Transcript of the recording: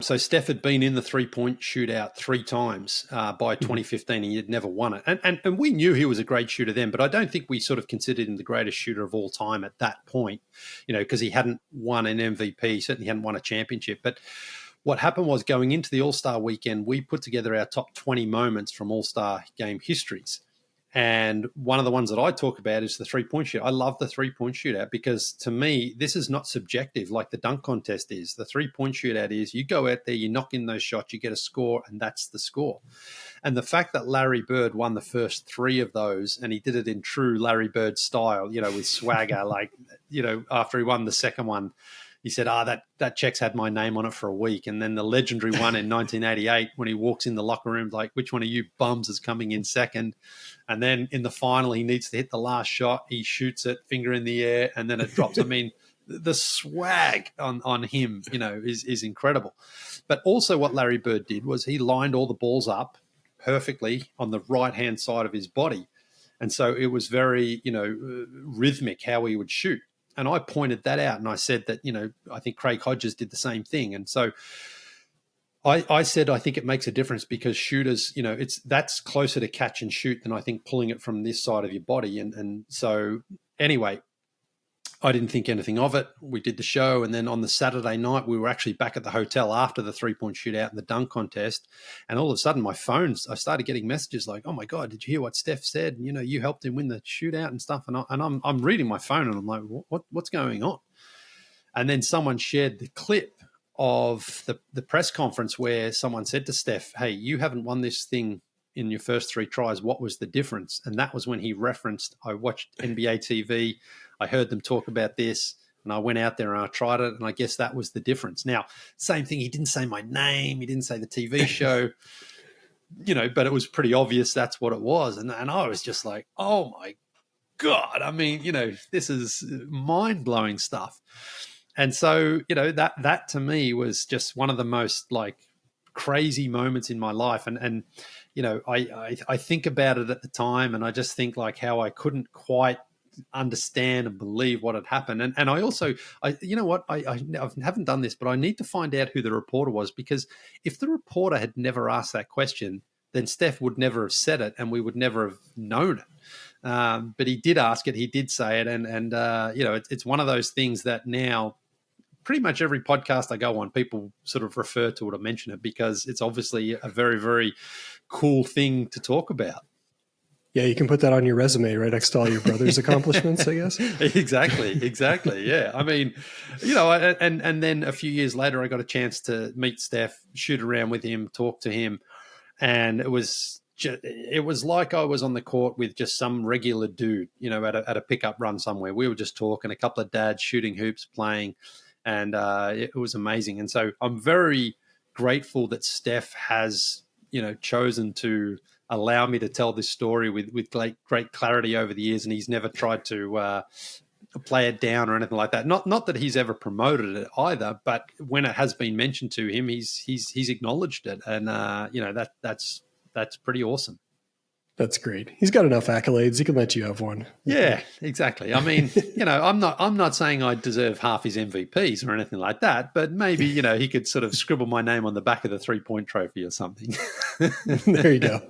So Steph had been in the three-point shootout 3 times by 2015, and he had never won it. And we knew he was a great shooter then, but I don't think we sort of considered him the greatest shooter of all time at that point, because he hadn't won an MVP, certainly hadn't won a championship. But what happened was, going into the All-Star weekend, we put together our top 20 moments from All-Star game histories. And one of the ones that I talk about is the three-point shootout. I love the three-point shootout because, to me, this is not subjective like the dunk contest is. The three-point shootout is you go out there, you knock in those shots, you get a score, and that's the score. And the fact that Larry Bird won the first 3 of those, and he did it in true Larry Bird style, with swagger, after he won the second one, he said, that check's had my name on it for a week. And then the legendary one in 1988, when he walks in the locker room, like, which one of you bums is coming in second? And then in the final, he needs to hit the last shot. He shoots it, finger in the air, and then it drops. I mean, the swag on him, is incredible. But also what Larry Bird did was he lined all the balls up perfectly on the right-hand side of his body. And so it was very, rhythmic how he would shoot. And I pointed that out, and I said that, I think Craig Hodges did the same thing. And so I said, I think it makes a difference because shooters, that's closer to catch and shoot than I think pulling it from this side of your body. And so anyway, I didn't think anything of it. We did the show. And then on the Saturday night, we were actually back at the hotel after the three-point shootout and the dunk contest. And all of a sudden, my phone, I started getting messages like, "Oh my God, did you hear what Steph said? You helped him win the shootout and stuff." And I'm reading my phone and I'm like, what's going on? And then someone shared the clip of the press conference where someone said to Steph, "Hey, you haven't won this thing in your first 3 tries. What was the difference?" And that was when he referenced, I watched NBA TV, I heard them talk about this, and I went out there and I tried it, and I guess that was the difference. Now, same thing, he didn't say my name, he didn't say the TV show, but it was pretty obvious that's what it was. And I was just like, oh my God, I mean, this is mind-blowing stuff. And so, that to me was just one of the most crazy moments in my life. And I think about it at the time, and I just think how I couldn't quite understand and believe what had happened. And I also, I haven't done this, but I need to find out who the reporter was, because if the reporter had never asked that question, then Steph would never have said it and we would never have known it. But he did ask it, he did say it. And it's one of those things that now pretty much every podcast I go on, people sort of refer to it or mention it because it's obviously a very, very cool thing to talk about. Yeah, you can put that on your resume right next to all your brother's accomplishments, I guess. Exactly. Yeah. I mean, and then a few years later, I got a chance to meet Steph, shoot around with him, talk to him. And it was like I was on the court with just some regular dude, at a pickup run somewhere. We were just talking, a couple of dads shooting hoops, playing, and it was amazing. And so I'm very grateful that Steph has, chosen to allow me to tell this story with great clarity over the years, and he's never tried to play it down or anything like that. Not that he's ever promoted it either, but when it has been mentioned to him, he's acknowledged it, and that's pretty awesome. That's great. He's got enough accolades. He can let you have one. Yeah, exactly. I mean, I'm not saying I deserve half his MVPs or anything like that, but maybe, he could sort of scribble my name on the back of the 3-point trophy or something. There you go.